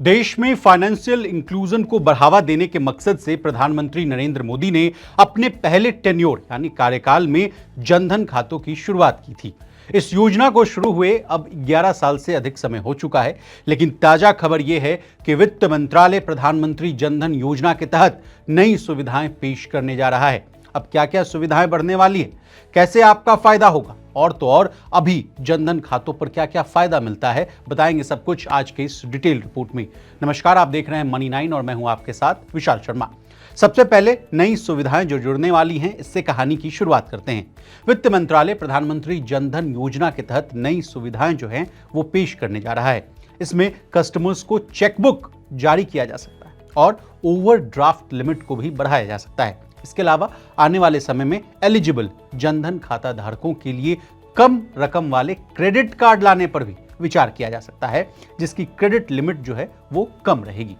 देश में financial inclusion को बढ़ावा देने के मकसद से प्रधानमंत्री नरेंद्र मोदी ने अपने पहले टेन्योर यानी कार्यकाल में जनधन खातों की शुरुआत की थी। इस योजना को शुरू हुए अब 11 साल से अधिक समय हो चुका है, लेकिन ताजा खबर यह है कि वित्त मंत्रालय प्रधानमंत्री जनधन योजना के तहत नई सुविधाएं पेश करने जा रहा है। अब क्या क्या सुविधाएं बढ़ने वाली है, कैसे आपका फायदा होगा और तो और अभी जनधन खातों पर क्या क्या फायदा मिलता है, बताएंगे सब कुछ आज के इस डिटेल रिपोर्ट में। नमस्कार, आप देख रहे हैं मनी 9 और मैं हूं आपके साथ विशाल शर्मा। सबसे पहले नई सुविधाएं जो जुड़ने वाली हैं, इससे कहानी की शुरुआत करते हैं। वित्त मंत्रालय प्रधानमंत्री जनधन योजना के तहत नई सुविधाएं जो हैं वो पेश करने जा रहा है। इसमें कस्टमर्स को चेकबुक जारी किया जा सकता है और ओवरड्राफ्ट लिमिट को भी बढ़ाया जा सकता है। इसके अलावा आने वाले समय में एलिजिबल जनधन खाता धारकों के लिए कम रकम वाले क्रेडिट कार्ड लाने पर भी विचार किया जा सकता है, जिसकी क्रेडिट लिमिट जो है वो कम रहेगी।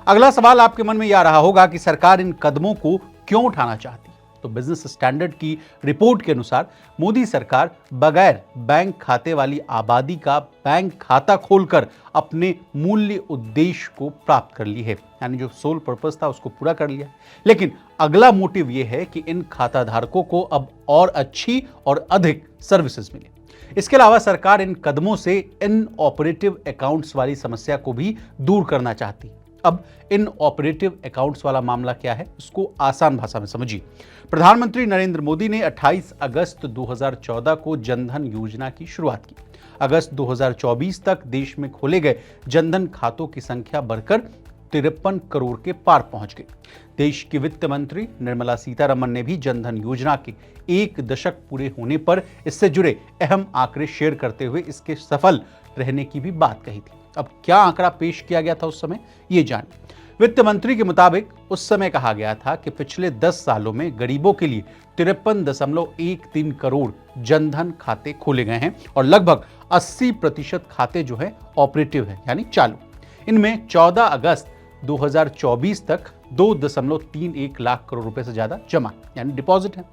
अगला सवाल आपके मन में यह आ रहा होगा कि सरकार इन कदमों को क्यों उठाना चाहती है। तो बिजनेस स्टैंडर्ड की रिपोर्ट के अनुसार मोदी सरकार बगैर बैंक खाते वाली आबादी का बैंक खाता खोलकर अपने मूल्य उद्देश्य को प्राप्त कर ली है, यानी जो सोल पर्पस था उसको पूरा कर लिया। लेकिन अगला मोटिव यह है कि इन खाता धारकों को अब और अच्छी और अधिक सर्विसेज मिले। इसके अलावा सरकार इन कदमों से इन ऑपरेटिव अकाउंट्स वाली समस्या को भी दूर करना चाहती है। अब इन ऑपरेटिव अकाउंट्स वाला मामला क्या है, उसको आसान भाषा में समझिए। प्रधानमंत्री नरेंद्र मोदी ने 28 अगस्त 2014 को जनधन योजना की शुरुआत की। अगस्त 2024 तक देश में खोले गए जनधन खातों की संख्या बढ़कर 53 करोड़ के पार पहुंच गई। देश की वित्त मंत्री निर्मला सीतारमण ने भी जनधन योजना के 1 दशक पूरे होने पर इससे जुड़े अहम आंकड़े शेयर करते हुए इसके सफल रहने की भी बात कही थी। अब क्या आंकड़ा पेश किया गया था उस समय, ये जानिए। वित्त मंत्री के मुताबिक उस समय कहा गया था कि पिछले 10 सालों में गरीबों के लिए 53.13 करोड़ जनधन खाते खोले गए हैं और लगभग 80% खाते जो है ऑपरेटिव है, यानी चालू। इनमें 14 अगस्त 2024 तक 2.31 लाख करोड़ रुपए से ज्यादा जमा यानी डिपॉजिट है।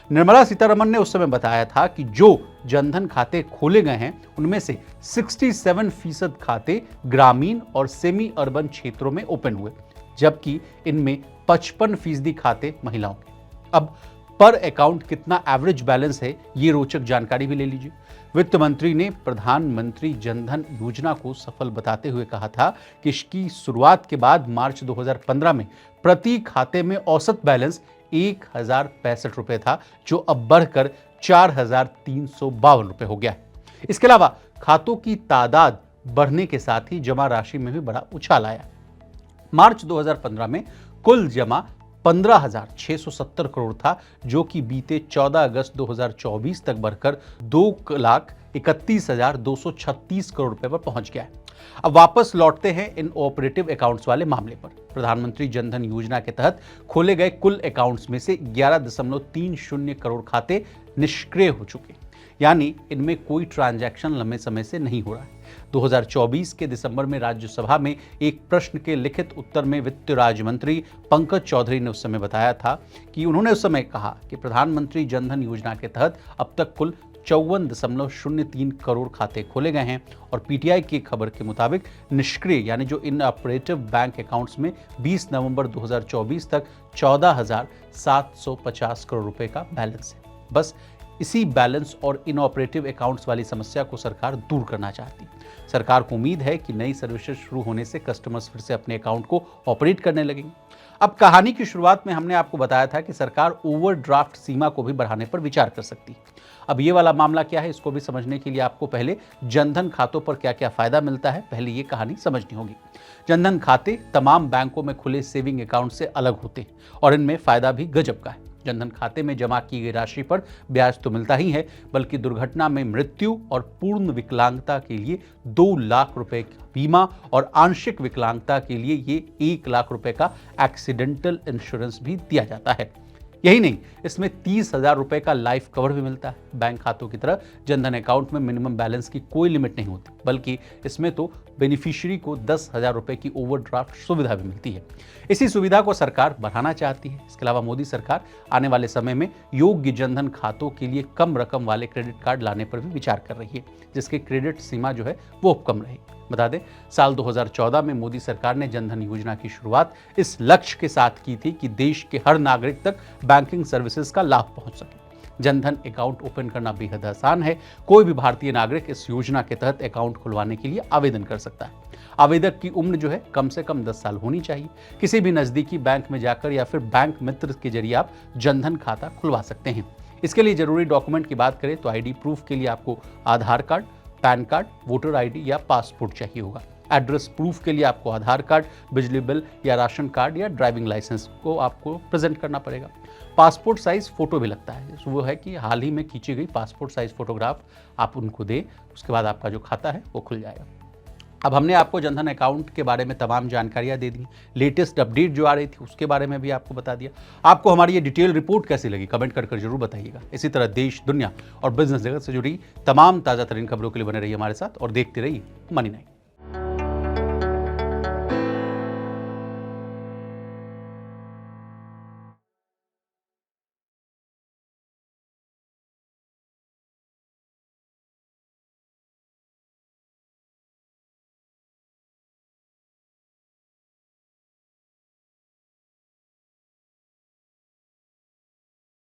निर्मला सीतारमण ने उस समय बताया था कि जो जनधन खाते खोले गए हैं उनमें से 67% खाते ग्रामीण और सेमी अर्बन क्षेत्रों में ओपन हुए, जबकि इनमें 55% खाते महिलाओं के। अब पर अकाउंट कितना एवरेज बैलेंस है, ये रोचक जानकारी भी ले लीजिए। वित्त मंत्री ने प्रधानमंत्री जनधन योजना को सफल बताते हुए कहा था कि इसकी शुरुआत के बाद मार्च 2015 में प्रति खाते में औसत बैलेंस 1065 रुपए था, जो अब बढ़कर 4352 रुपए हो गया है। इसके अलावा खातों की तादाद बढ़ने के साथ ही जमा राशि में भी बड़ा उछाल आया। मार्च 2015 में कुल जमा 15,670 करोड़ था, जो कि बीते 14 अगस्त 2024 तक बढ़कर 2,31,236 करोड़ रुपए पर पहुंच गया है। अब वापस लौटते हैं इन ऑपरेटिव अकाउंट्स वाले मामले पर। प्रधानमंत्री जनधन योजना के तहत खोले गए कुल अकाउंट्स में से 11.30 करोड़ खाते निष्क्रिय हो चुके, यानी इनमें कोई ट्रांजैक्शन लंबे समय से नहीं हो रहा है। 2024 के दिसंबर में राज्यसभा में एक प्रश्न के लिखित उत्तर में वित्त राज्य मंत्री पंकज चौधरी ने उस समय बताया था कि उन्होंने उस समय कहा कि प्रधानमंत्री जनधन योजना के तहत अब तक कुल 54.03 करोड़ खाते खोले गए हैं और पीटीआई की खबर के मुताबिक निष्क्रिय यानी जो इनऑपरेटिव बैंक अकाउंट्स में 20 नवंबर 2024 तक 14,750 करोड़ रुपए का बैलेंस है। बस इसी बैलेंस और इनऑपरेटिव अकाउंट्स वाली समस्या को सरकार दूर करना चाहती है। सरकार को उम्मीद है कि नई सर्विसेज शुरू होने से कस्टमर्स फिर से अपने अकाउंट को ऑपरेट करने लगेंगे। अब कहानी की शुरुआत में हमने आपको बताया था कि सरकार ओवरड्राफ्ट सीमा को भी बढ़ाने पर विचार कर सकती है। अब ये वाला मामला क्या है, इसको भी समझने के लिए आपको पहले जनधन खातों पर क्या क्या फायदा मिलता है, पहले ये कहानी समझनी होगी। जनधन खाते तमाम बैंकों में खुले सेविंग अकाउंट से अलग होते हैं और इनमें फायदा भी गजब का है। जनधन खाते में जमा की गई राशि पर ब्याज तो मिलता ही है, बल्कि दुर्घटना में मृत्यु और पूर्ण विकलांगता के लिए 2 लाख रुपए का बीमा और आंशिक विकलांगता के लिए ये 1 लाख रुपए का एक्सीडेंटल इंश्योरेंस भी दिया जाता है। यही नहीं, इसमें 30,000 रुपए का लाइफ कवर भी मिलता है। बैंक खातों की तरह जनधन अकाउंट में मिनिमम बैलेंस की कोई लिमिट नहीं होती, बल्कि इसमें तो बेनिफिशियरी को 10,000 रुपए की ओवरड्राफ्ट सुविधा भी मिलती है। इसी सुविधा को सरकार बढ़ाना चाहती है। इसके अलावा मोदी सरकार आने वाले समय में योग्य जनधन खातों के लिए कम रकम वाले क्रेडिट कार्ड लाने पर भी विचार कर रही है, जिसकी क्रेडिट सीमा जो है वो कम रहे। बता दें, साल 2014 में मोदी सरकार ने जनधन योजना की शुरुआत इस लक्ष्य के साथ की थी कि देश के हर नागरिक तक बैंकिंग सर्विसेज का लाभ पहुंच सके। जनधन अकाउंट ओपन करना बेहद आसान है। कोई भी भारतीय नागरिक इस योजना के तहत अकाउंट खुलवाने के लिए आवेदन कर सकता है। आवेदक की उम्र जो है कम से कम 10 साल होनी चाहिए। किसी भी नजदीकी बैंक में जाकर या फिर बैंक मित्र के जरिए आप जनधन खाता खुलवा सकते हैं। इसके लिए जरूरी डॉक्यूमेंट की बात करें तो आईडी प्रूफ के लिए आपको Aadhaar card, PAN card, voter ID या पासपोर्ट चाहिए होगा। एड्रेस प्रूफ के लिए आपको आधार कार्ड, बिजली बिल या राशन कार्ड या ड्राइविंग लाइसेंस को आपको प्रेजेंट करना पड़ेगा। पासपोर्ट साइज फोटो भी लगता है, वो है कि हाल ही में खींची गई पासपोर्ट साइज फोटोग्राफ आप उनको दें, उसके बाद आपका जो खाता है वो खुल जाएगा। अब हमने आपको जनधन अकाउंट के बारे में तमाम जानकारियां दे दी, लेटेस्ट अपडेट जो आ रही थी उसके बारे में भी आपको बता दिया। आपको हमारी ये डिटेल रिपोर्ट कैसी लगी कमेंट कर जरूर बताइएगा। इसी तरह देश, दुनिया और बिजनेस जगत से जुड़ी तमाम ताज़ा तरीन खबरों के लिए बने रहिए हमारे साथ और देखते रहिए मनी9।